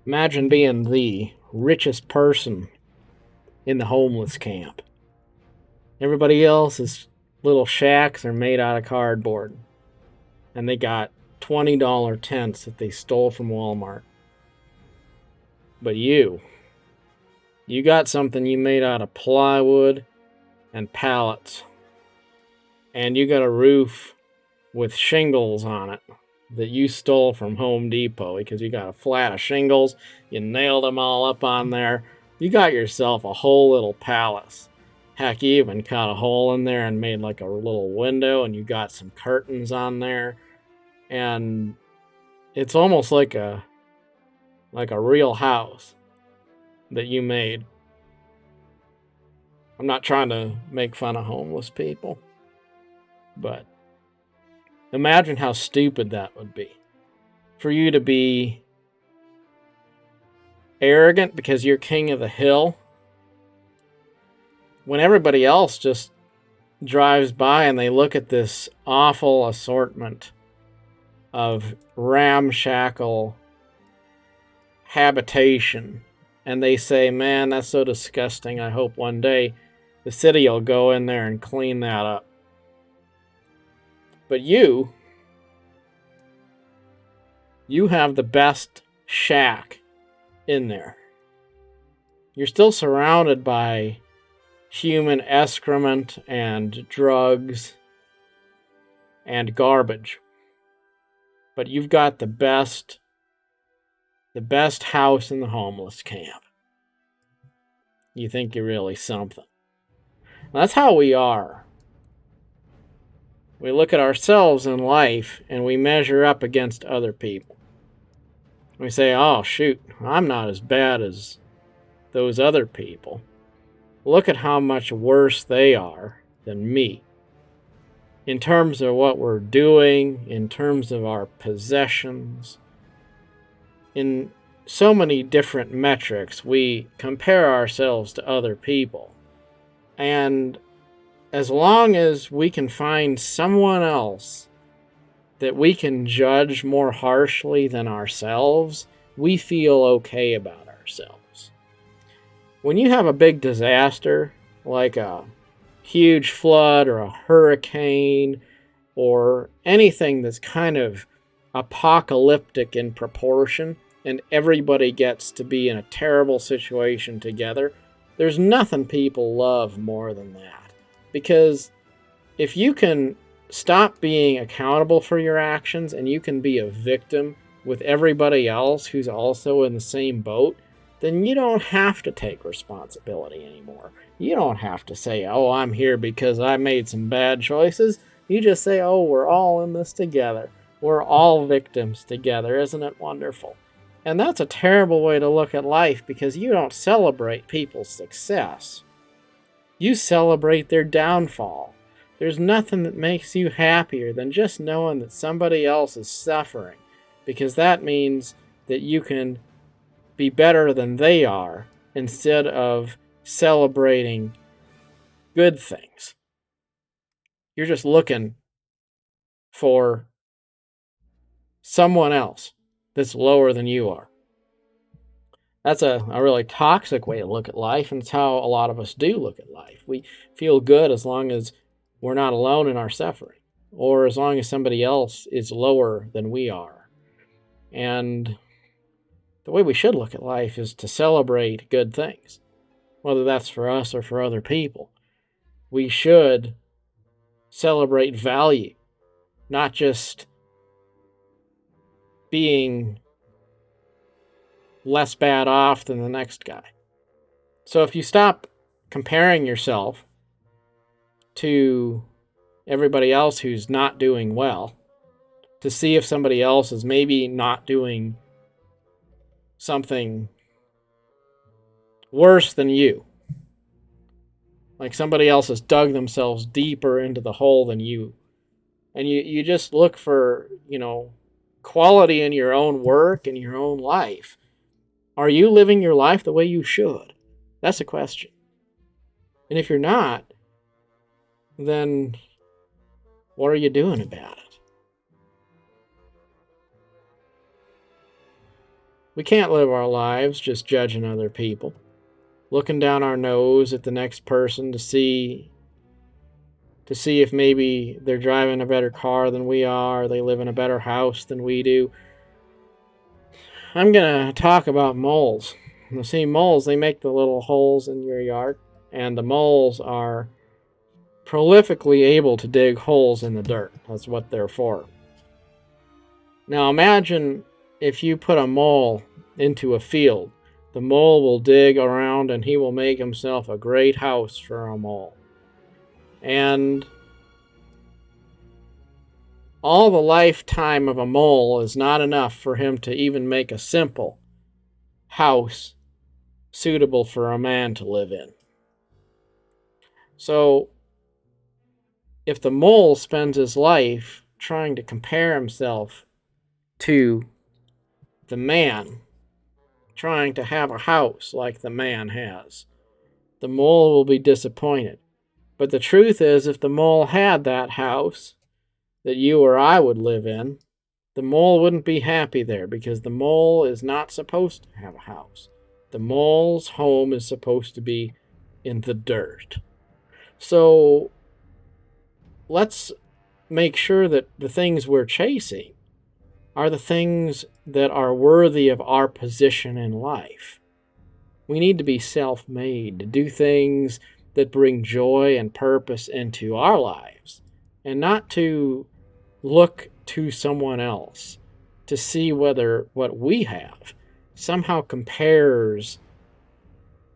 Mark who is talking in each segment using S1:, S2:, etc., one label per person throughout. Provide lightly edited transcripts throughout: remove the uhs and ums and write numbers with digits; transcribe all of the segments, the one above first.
S1: Imagine being the richest person in the homeless camp. Everybody else's little shacks are made out of cardboard, and they got $20 tents that they stole from Walmart. But you got something you made out of plywood and pallets, and you got a roof with shingles on it that you stole from Home Depot because you got a flat of shingles, you nailed them all up on there. You got yourself a whole little palace. Heck, you even cut a hole in there and made like a little window, and you got some curtains on there. And it's almost like a real house that you made. I'm not trying to make fun of homeless people, but imagine how stupid that would be. For you to be arrogant because you're king of the hill when everybody else just drives by and they look at this awful assortment of ramshackle habitation and they say, man, that's so disgusting. I hope one day the city will go in there and clean that up. But you have the best shack in there. You're still surrounded by human excrement and drugs and garbage. But you've got the best house in the homeless camp. You think you're really something. That's how we are. We look at ourselves in life and we measure up against other people. We say, oh, shoot, I'm not as bad as those other people. Look at how much worse they are than me. In terms of what we're doing, in terms of our possessions, in so many different metrics, we compare ourselves to other people. And as long as we can find someone else that we can judge more harshly than ourselves, we feel okay about ourselves. When you have a big disaster, like a huge flood or a hurricane or anything that's kind of apocalyptic in proportion, and everybody gets to be in a terrible situation together, there's nothing people love more than that. Because if you can stop being accountable for your actions and you can be a victim with everybody else who's also in the same boat, then you don't have to take responsibility anymore. You don't have to say, oh, I'm here because I made some bad choices. You just say, oh, we're all in this together. We're all victims together. Isn't it wonderful? And that's a terrible way to look at life because you don't celebrate people's success. You celebrate their downfall. There's nothing that makes you happier than just knowing that somebody else is suffering, because that means that you can be better than they are instead of celebrating good things. You're just looking for someone else that's lower than you are. That's a really toxic way to look at life, and it's how a lot of us do look at life. We feel good as long as we're not alone in our suffering, or as long as somebody else is lower than we are. And the way we should look at life is to celebrate good things, whether that's for us or for other people. We should celebrate value, not just being less bad off than the next guy. So if you stop comparing yourself to everybody else who's not doing well, to see if somebody else is maybe not doing something worse than you, like somebody else has dug themselves deeper into the hole than you, and you just look for, quality in your own work and your own life. Are you living your life the way you should? That's a question. And if you're not, then what are you doing about it? We can't live our lives just judging other people, looking down our nose at the next person to see if maybe they're driving a better car than we are, or they live in a better house than we do. I'm going to talk about moles. You see, moles, they make the little holes in your yard, and the moles are prolifically able to dig holes in the dirt. That's what they're for. Now imagine if you put a mole into a field. The mole will dig around and he will make himself a great house for a mole. And all the lifetime of a mole is not enough for him to even make a simple house suitable for a man to live in. So, if the mole spends his life trying to compare himself to the man, trying to have a house like the man has, the mole will be disappointed. But the truth is, if the mole had that house that you or I would live in, the mole wouldn't be happy there, because the mole is not supposed to have a house. The mole's home is supposed to be in the dirt. So let's make sure that the things we're chasing are the things that are worthy of our position in life. We need to be self-made, to do things that bring joy and purpose into our lives, and not to look to someone else to see whether what we have somehow compares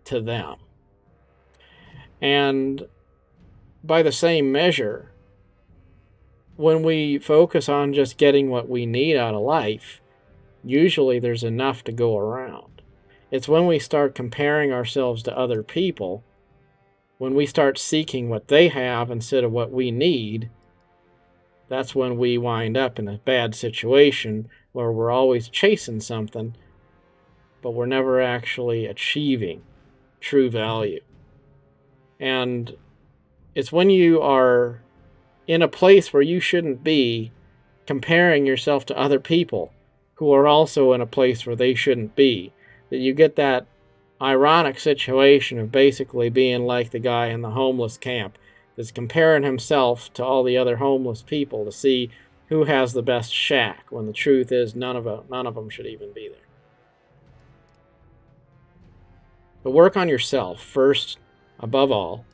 S1: to them. And by the same measure, when we focus on just getting what we need out of life, usually there's enough to go around. It's when we start comparing ourselves to other people, when we start seeking what they have instead of what we need, that's when we wind up in a bad situation where we're always chasing something, but we're never actually achieving true value. And it's when you are in a place where you shouldn't be, comparing yourself to other people who are also in a place where they shouldn't be, that you get that ironic situation of basically being like the guy in the homeless camp that's comparing himself to all the other homeless people to see who has the best shack, when the truth is none of them should even be there. But work on yourself first, above all.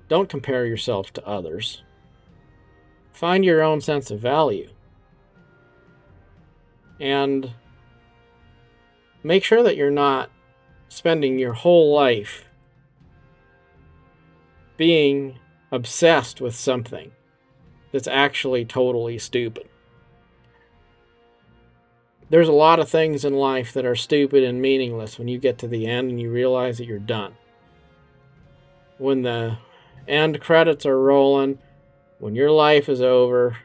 S1: Don't compare yourself to others. Find your own sense of value. And make sure that you're not spending your whole life being obsessed with something that's actually totally stupid. There's a lot of things in life that are stupid and meaningless when you get to the end and you realize that you're done. When the end credits are rolling, when your life is over,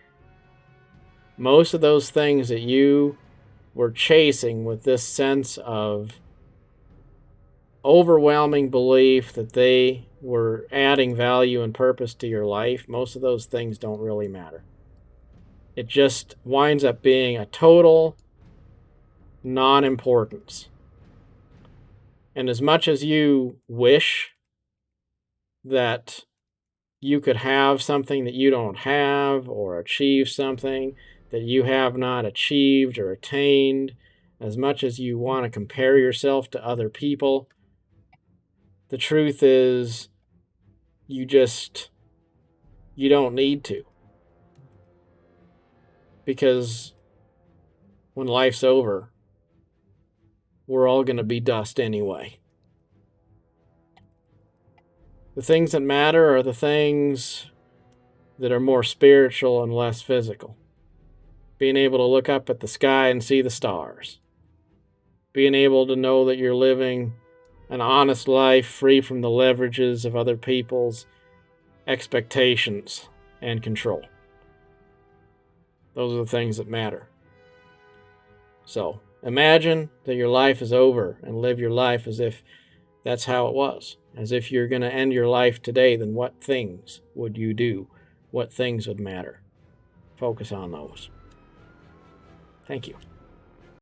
S1: most of those things that you were chasing with this sense of overwhelming belief that they were adding value and purpose to your life, most of those things don't really matter. It just winds up being a total non-importance. And as much as you wish that you could have something that you don't have, or achieve something that you have not achieved or attained, as much as you want to compare yourself to other people, the truth is you don't need to. Because when life's over, we're all going to be dust anyway. The things that matter are the things that are more spiritual and less physical. Being able to look up at the sky and see the stars. Being able to know that you're living an honest life free from the leverages of other people's expectations and control. Those are the things that matter. So imagine that your life is over and live your life as if that's how it was. As if you're going to end your life today, then what things would you do? What things would matter? Focus on those. Thank you.